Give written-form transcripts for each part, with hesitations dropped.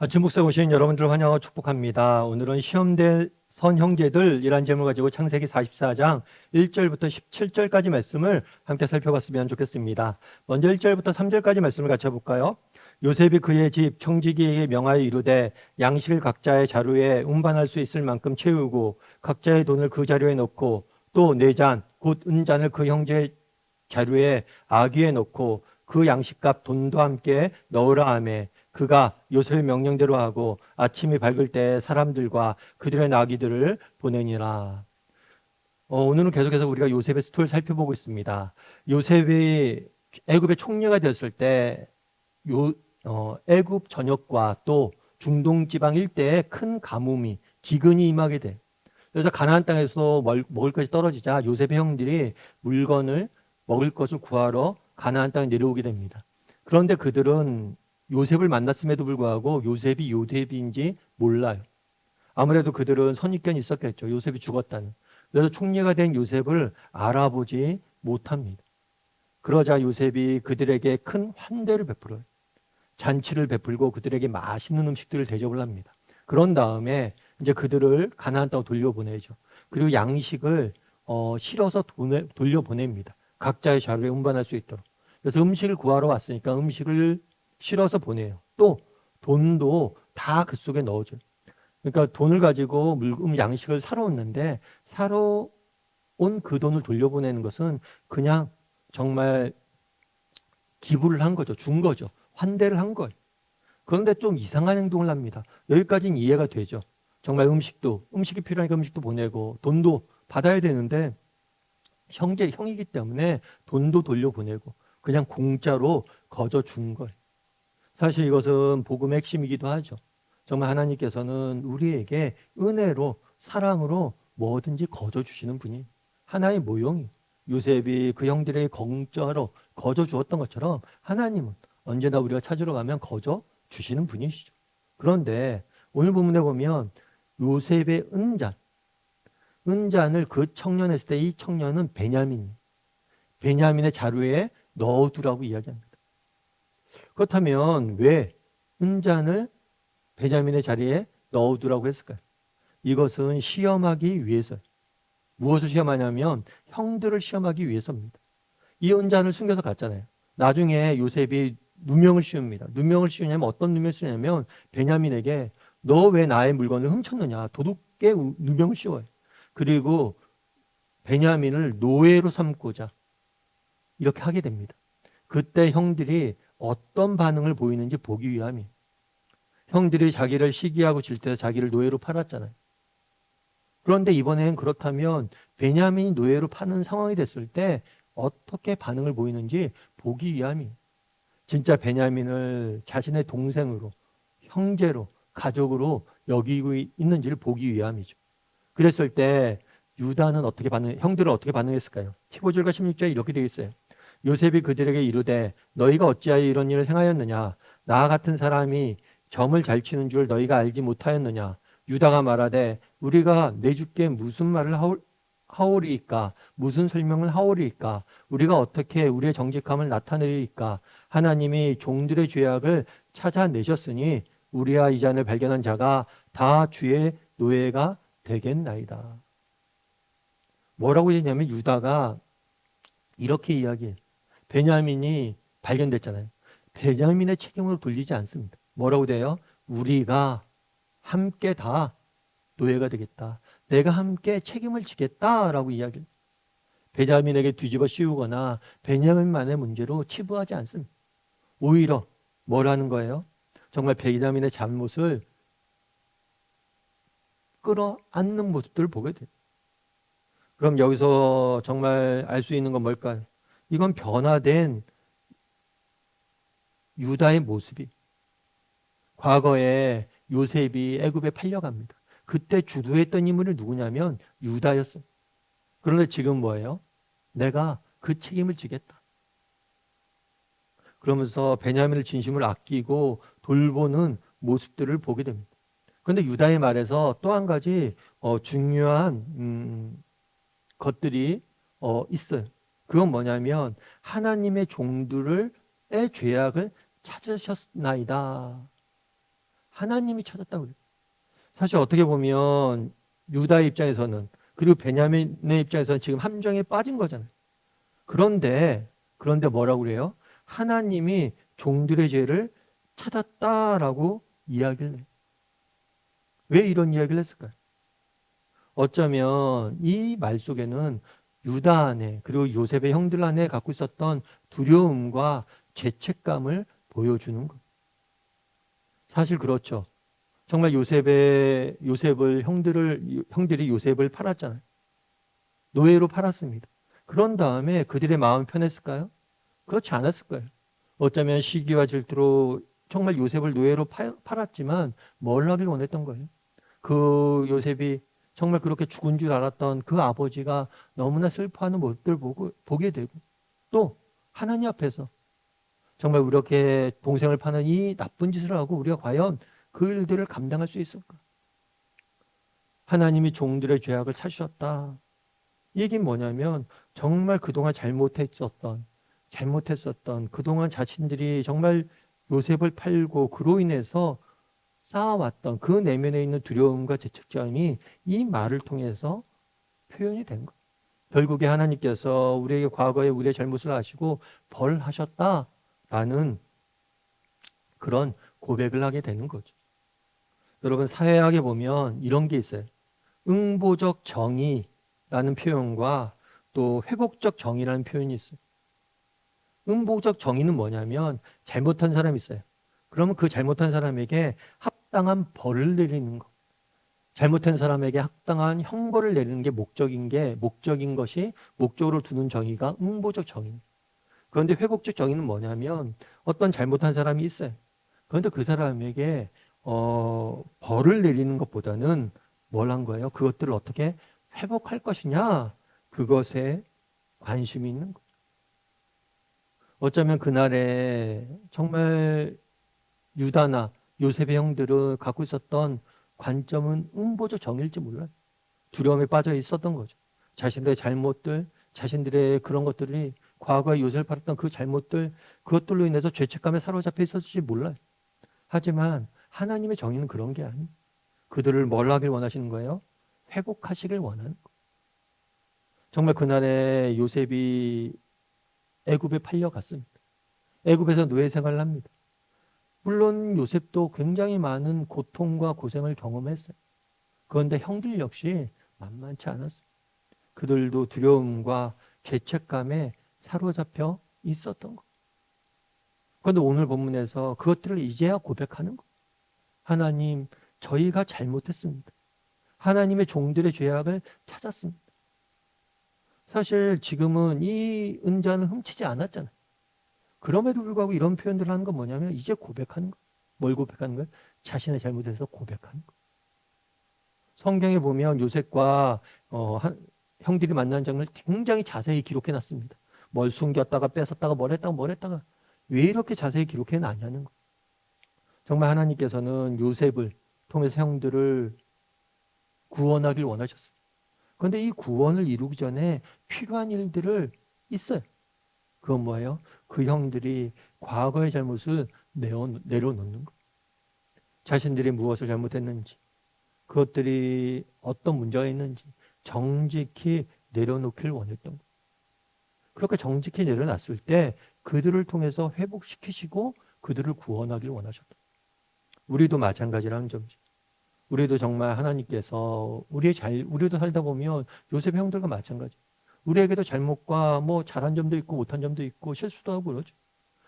아침 목사 오신 여러분들 환영하고 축복합니다. 오늘은 시험된 선 형제들이란 제목을 가지고 창세기 44장 1절부터 17절까지 말씀을 함께 살펴봤으면 좋겠습니다. 먼저 1절부터 3절까지 말씀을 같이 해볼까요? 요셉이 그의 집 청지기에게 명하여 이르되 양식을 각자의 자루에 운반할 수 있을 만큼 채우고 각자의 돈을 그 자루에 넣고 또 네 잔 곧 은잔을 그 형제의 자루에 아귀에 넣고 그 양식값 돈도 함께 넣으라 하매 그가 요셉의 명령대로 하고 아침이 밝을 때 사람들과 그들의 나귀들을 보내니라. 오늘은 계속해서 우리가 요셉의 스토리를 살펴보고 있습니다. 요셉이 애굽의 총리가 되었을 때 애굽 전역과 또 중동 지방 일대에 큰 가뭄이 기근이 임하게 돼. 그래서 가나안 땅에서 먹을 것이 떨어지자 요셉의 형들이 물건을 먹을 것을 구하러 가나안 땅에 내려오게 됩니다. 그런데 그들은 요셉을 만났음에도 불구하고 요셉인지 몰라요. 아무래도 그들은 선입견이 있었겠죠. 요셉이 죽었다는. 그래서 총리가 된 요셉을 알아보지 못합니다. 그러자 요셉이 그들에게 큰 환대를 베풀어요. 잔치를 베풀고 그들에게 맛있는 음식들을 대접을 합니다. 그런 다음에 이제 그들을 가나안 땅으로 돌려보내죠. 그리고 양식을 실어서 돌려보냅니다. 각자의 자루에 운반할 수 있도록. 그래서 음식을 구하러 왔으니까 음식을 실어서 보내요. 또 돈도 다 그 속에 넣어줘요. 그러니까 돈을 가지고 양식을 사러 왔는데 사러 온 그 돈을 돌려보내는 것은 그냥 정말 기부를 한 거죠. 준 거죠. 환대를 한 거예요. 그런데 좀 이상한 행동을 합니다. 여기까지는 이해가 되죠. 정말 음식이 필요하니까 음식도 보내고 돈도 받아야 되는데 형이기 때문에 돈도 돌려보내고 그냥 공짜로 거저 준 거예요. 사실 이것은 복음의 핵심이기도 하죠. 정말 하나님께서는 우리에게 은혜로 사랑으로 뭐든지 거저 주시는 분이 하나의 모형이 요셉이 그 형들에게 공짜로 거저 주었던 것처럼 하나님은 언제나 우리가 찾으러 가면 거저 주시는 분이시죠. 그런데 오늘 본문에 보면 요셉의 은잔을 그 청년에 했을 때 이 청년은 베냐민의 자루에 넣어두라고 이야기합니다. 그렇다면 왜 은잔을 베냐민의 자리에 넣어두라고 했을까요? 이것은 시험하기 위해서예요. 무엇을 시험하냐면 형들을 시험하기 위해서입니다. 이 은잔을 숨겨서 갔잖아요. 나중에 요셉이 누명을 씌웁니다. 누명을 씌우냐면 어떤 누명을 씌우냐면 베냐민에게 너 왜 나의 물건을 훔쳤느냐 도둑의 누명을 씌워요. 그리고 베냐민을 노예로 삼고자 이렇게 하게 됩니다. 그때 형들이 어떤 반응을 보이는지 보기 위함이에요. 형들이 자기를 시기하고 질투해서 자기를 노예로 팔았잖아요. 그런데 이번엔 그렇다면 베냐민이 노예로 파는 상황이 됐을 때 어떻게 반응을 보이는지 보기 위함이에요. 진짜 베냐민을 자신의 동생으로, 형제로, 가족으로 여기고 있는지를 보기 위함이죠. 그랬을 때 형들은 어떻게 반응했을까요? 15절과 16절에 이렇게 되어 있어요. 요셉이 그들에게 이르되 너희가 어찌하여 이런 일을 행하였느냐? 나 같은 사람이 점을 잘 치는 줄 너희가 알지 못하였느냐? 유다가 말하되 우리가 내 주께 무슨 말을 하오리이까? 무슨 설명을 하오리이까? 우리가 어떻게 우리의 정직함을 나타내리이까? 하나님이 종들의 죄악을 찾아내셨으니 우리와 이 잔을 발견한 자가 다 주의 노예가 되겠나이다. 뭐라고 했냐면 유다가 이렇게 이야기해요. 베냐민이 발견됐잖아요. 베냐민의 책임으로 돌리지 않습니다. 뭐라고 돼요? 우리가 함께 다 노예가 되겠다. 내가 함께 책임을 지겠다라고 이야기해요. 베냐민에게 뒤집어 씌우거나 베냐민만의 문제로 치부하지 않습니다. 오히려 뭐라는 거예요? 정말 베냐민의 잘못을 끌어안는 모습들을 보게 돼요. 그럼 여기서 정말 알 수 있는 건 뭘까요? 이건 변화된 유다의 모습이 과거에 요셉이 애굽에 팔려갑니다. 그때 주도했던 인물이 누구냐면 유다였어요. 그런데 지금 뭐예요? 내가 그 책임을 지겠다. 그러면서 베냐민을 진심을 아끼고 돌보는 모습들을 보게 됩니다. 그런데 유다의 말에서 또 한 가지 중요한 것들이 있어요. 그건 뭐냐면 하나님의 종들의 죄악을 찾으셨나이다. 하나님이 찾았다고 그래요. 사실 어떻게 보면 유다의 입장에서는, 그리고 베냐민의 입장에서는 지금 함정에 빠진 거잖아요. 그런데 뭐라고 그래요? 하나님이 종들의 죄를 찾았다라고 이야기를 해요. 왜 이런 이야기를 했을까요? 어쩌면 이 말 속에는 유다 안에, 그리고 요셉의 형들 안에 갖고 있었던 두려움과 죄책감을 보여주는 것. 사실 그렇죠. 정말 형들이 요셉을 팔았잖아요. 노예로 팔았습니다. 그런 다음에 그들의 마음이 편했을까요? 그렇지 않았을 거예요. 어쩌면 시기와 질투로 정말 요셉을 노예로 팔았지만 뭘 하길 원했던 거예요. 그 요셉이 정말 그렇게 죽은 줄 알았던 그 아버지가 너무나 슬퍼하는 모습들 보게 되고, 또 하나님 앞에서 정말 이렇게 동생을 파는 이 나쁜 짓을 하고 우리가 과연 그 일들을 감당할 수 있을까? 하나님이 종들의 죄악을 찾으셨다. 이 얘기는 뭐냐면 정말 그동안 잘못했었던 그동안 자신들이 정말 요셉을 팔고 그로 인해서 쌓아왔던 그 내면에 있는 두려움과 죄책감이 이 말을 통해서 표현이 된 거예요. 결국에 하나님께서 우리에게 과거에 우리의 잘못을 아시고 벌하셨다라는 그런 고백을 하게 되는 거죠. 여러분, 사회학에 보면 이런 게 있어요. 응보적 정의라는 표현과 또 회복적 정의라는 표현이 있어요. 응보적 정의는 뭐냐면 잘못한 사람이 있어요. 그러면 그 잘못한 사람에게 합당한 벌을 내리는 거. 잘못한 사람에게 합당한 형벌을 내리는 게 목적인 것이 목적으로 두는 정의가 응보적 정의입니다. 그런데 회복적 정의는 뭐냐면 어떤 잘못한 사람이 있어요. 그런데 그 사람에게 벌을 내리는 것보다는 뭘 한 거예요? 그것들을 어떻게 회복할 것이냐? 그것에 관심이 있는 거예요. 어쩌면 그날에 정말 유다나 요셉의 형들을 갖고 있었던 관점은 응보적 정일지 몰라요. 두려움에 빠져 있었던 거죠. 자신들의 잘못들, 자신들의 그런 것들이 과거에 요셉을 팔았던 그 잘못들, 그것들로 인해서 죄책감에 사로잡혀 있었을지 몰라요. 하지만 하나님의 정의는 그런 게 아니에요. 그들을 뭘 하길 원하시는 거예요? 회복하시길 원하는 거예요. 정말 그날에 요셉이 애굽에 팔려갔습니다. 애굽에서 노예 생활을 합니다. 물론 요셉도 굉장히 많은 고통과 고생을 경험했어요. 그런데 형들 역시 만만치 않았어요. 그들도 두려움과 죄책감에 사로잡혀 있었던 것. 그런데 오늘 본문에서 그것들을 이제야 고백하는 것. 하나님, 저희가 잘못했습니다. 하나님의 종들의 죄악을 찾았습니다. 사실 지금은 이 은자는 훔치지 않았잖아요. 그럼에도 불구하고 이런 표현들을 하는 건 뭐냐면 이제 고백하는 거. 뭘 고백하는 거예요? 자신의 잘못에서 고백하는 거. 성경에 보면 요셉과 형들이 만난 장면을 굉장히 자세히 기록해 놨습니다. 뭘 숨겼다가 뺏었다가 뭘 했다가 왜 이렇게 자세히 기록해 놨냐는 거. 정말 하나님께서는 요셉을 통해서 형들을 구원하길 원하셨어요. 그런데 이 구원을 이루기 전에 필요한 일들을 있어요. 그건 뭐예요? 그 형들이 과거의 잘못을 내려놓는 거. 자신들이 무엇을 잘못했는지, 그것들이 어떤 문제가 있는지 정직히 내려놓기를 원했던 거. 그렇게 정직히 내려놨을 때 그들을 통해서 회복시키시고 그들을 구원하길 원하셨다. 우리도 마찬가지라는 점이죠. 우리도 정말 하나님께서 우리도 살다 보면 요셉 형들과 마찬가지. 우리에게도 잘못과 뭐 잘한 점도 있고 못한 점도 있고 실수도 하고 그러죠.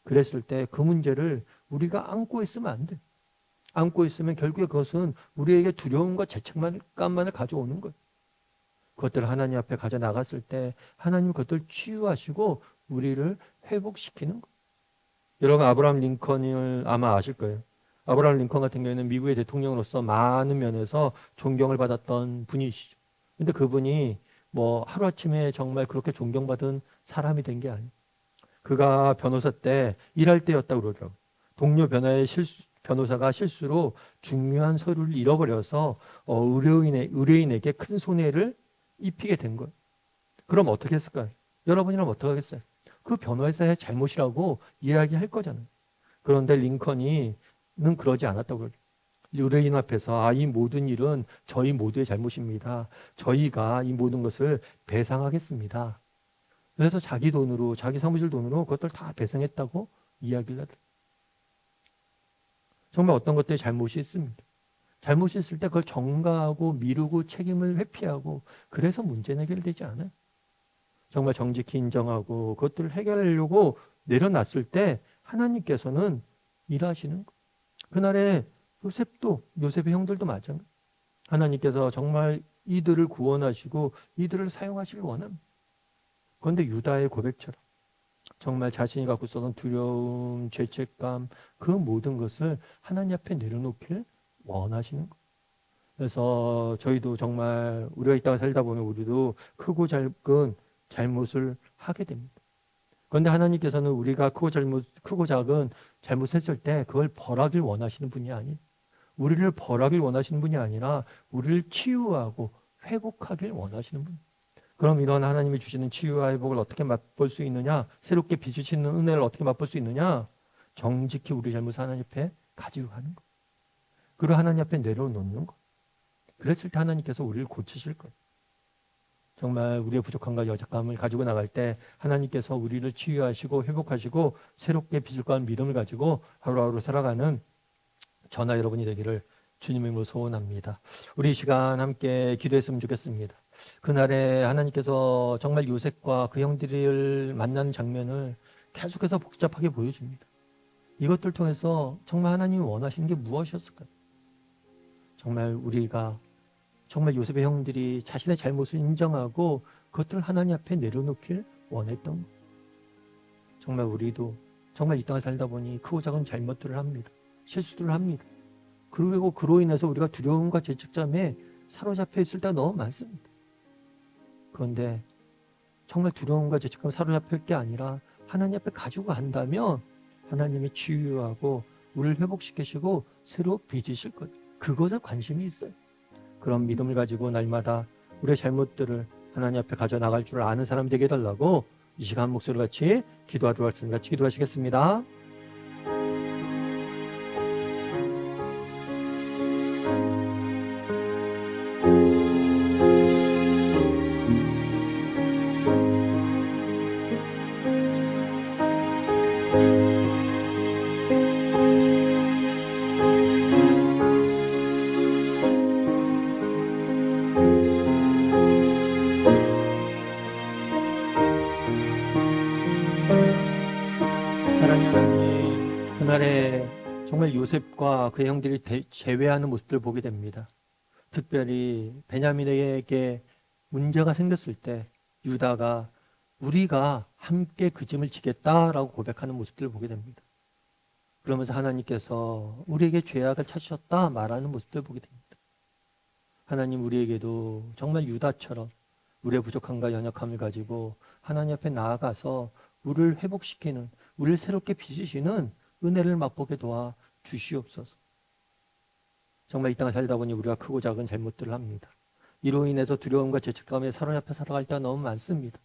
그랬을 때 그 문제를 우리가 안고 있으면 안 돼. 안고 있으면 결국에 그것은 우리에게 두려움과 죄책감만을 가져오는 거예요. 그것들을 하나님 앞에 가져 나갔을 때 하나님 그것들을 치유하시고 우리를 회복시키는 거예요. 여러분, 아브라함 링컨을 아마 아실 거예요. 아브라함 링컨 같은 경우에는 미국의 대통령으로서 많은 면에서 존경을 받았던 분이시죠. 근데 그분이 뭐 하루아침에 정말 그렇게 존경받은 사람이 된 게 아니에요. 그가 변호사 때 일할 때였다고 그러더라고요. 동료 변호사가 실수로 중요한 서류를 잃어버려서 의뢰인에게 큰 손해를 입히게 된 거예요. 그럼 어떻게 했을까요? 여러분이라면 어떻게 하겠어요? 그 변호사의 잘못이라고 이야기할 거잖아요. 그런데 링컨이는 그러지 않았다고 그래요. 의뢰인 앞에서 이 모든 일은 저희 모두의 잘못입니다. 저희가 이 모든 것을 배상하겠습니다. 그래서 자기 돈으로, 자기 사무실 돈으로 그것들 다 배상했다고 이야기를 하더라고요. 정말 어떤 것들이 잘못이 있습니다. 잘못이 있을 때 그걸 전가하고 미루고 책임을 회피하고 그래서 문제는 해결되지 않아요. 정말 정직히 인정하고 그것들을 해결하려고 내려놨을 때 하나님께서는 일하시는 거예요. 그날에 요셉의 형들도 마찬가지. 하나님께서 정말 이들을 구원하시고 이들을 사용하시길 원합니다. 그런데 유다의 고백처럼 정말 자신이 갖고 있었던 두려움, 죄책감 그 모든 것을 하나님 앞에 내려놓길 원하시는 거예요. 그래서 저희도 정말 우리가 이 땅을 살다 보면 우리도 크고 작은 잘못을 하게 됩니다. 그런데 하나님께서는 우리가 크고 작은 잘못했을 때 그걸 벌하길 원하시는 분이 아니에요. 우리를 벌하길 원하시는 분이 아니라 우리를 치유하고 회복하길 원하시는 분. 그럼 이런 하나님이 주시는 치유와 회복을 어떻게 맛볼 수 있느냐? 새롭게 빚으시는 은혜를 어떻게 맛볼 수 있느냐? 정직히 우리 잘못을 하나님 앞에 가지고 가는 거. 그리고 하나님 앞에 내려놓는 거. 그랬을 때 하나님께서 우리를 고치실 거예요. 정말 우리의 부족함과 여작감을 가지고 나갈 때 하나님께서 우리를 치유하시고 회복하시고 새롭게 빚을 거한 믿음을 가지고 하루하루 살아가는 저나 여러분이 되기를 주님의 이름으로 소원합니다. 우리 이 시간 함께 기도했으면 좋겠습니다. 그날에 하나님께서 정말 요셉과 그 형들을 만나는 장면을 계속해서 복잡하게 보여줍니다. 이것들 통해서 정말 하나님이 원하시는 게 무엇이었을까요? 정말 우리가 정말 요셉의 형들이 자신의 잘못을 인정하고 그것들을 하나님 앞에 내려놓길 원했던 것. 정말 우리도 정말 이 땅을 살다 보니 크고 작은 잘못들을 합니다. 실수들을 합니다. 그리고 그로 인해서 우리가 두려움과 죄책감에 사로잡혀 있을 때가 너무 많습니다. 그런데 정말 두려움과 죄책감에 사로잡힐 게 아니라 하나님 앞에 가지고 간다면 하나님이 치유하고 우리를 회복시키시고 새로 빚으실 거예요. 그것에 관심이 있어요. 그런 믿음을 가지고 날마다 우리의 잘못들을 하나님 앞에 가져나갈 줄 아는 사람이 되게 해달라고 이 시간 목소리 같이 기도하도록 하겠습니다. 같이 기도하시겠습니다. 사랑하는 하나님, 그날에 정말 요셉과 그 형들이 제외하는 모습들을 보게 됩니다. 특별히 베냐민에게 문제가 생겼을 때 유다가 우리가 함께 그 짐을 지겠다라고 고백하는 모습들을 보게 됩니다. 그러면서 하나님께서 우리에게 죄악을 찾으셨다 말하는 모습들을 보게 됩니다. 하나님 우리에게도 정말 유다처럼 우리의 부족함과 연약함을 가지고 하나님 앞에 나아가서 우리를 회복시키는, 우리를 새롭게 빚으시는 은혜를 맛보게 도와 주시옵소서. 정말 이 땅을 살다 보니 우리가 크고 작은 잘못들을 합니다. 이로 인해서 두려움과 죄책감에 사로잡혀 살아갈 때가 너무 많습니다.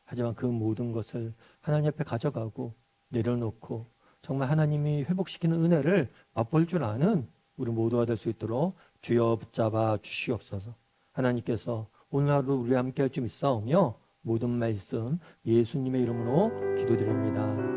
하지만 그 모든 것을 하나님 앞에 가져가고 내려놓고 정말 하나님이 회복시키는 은혜를 맛볼 줄 아는 우리 모두가 될 수 있도록 주여 붙잡아 주시옵소서. 하나님께서 오늘 하루 우리와 함께 할 줄 믿사오며 모든 말씀 예수님의 이름으로 기도드립니다.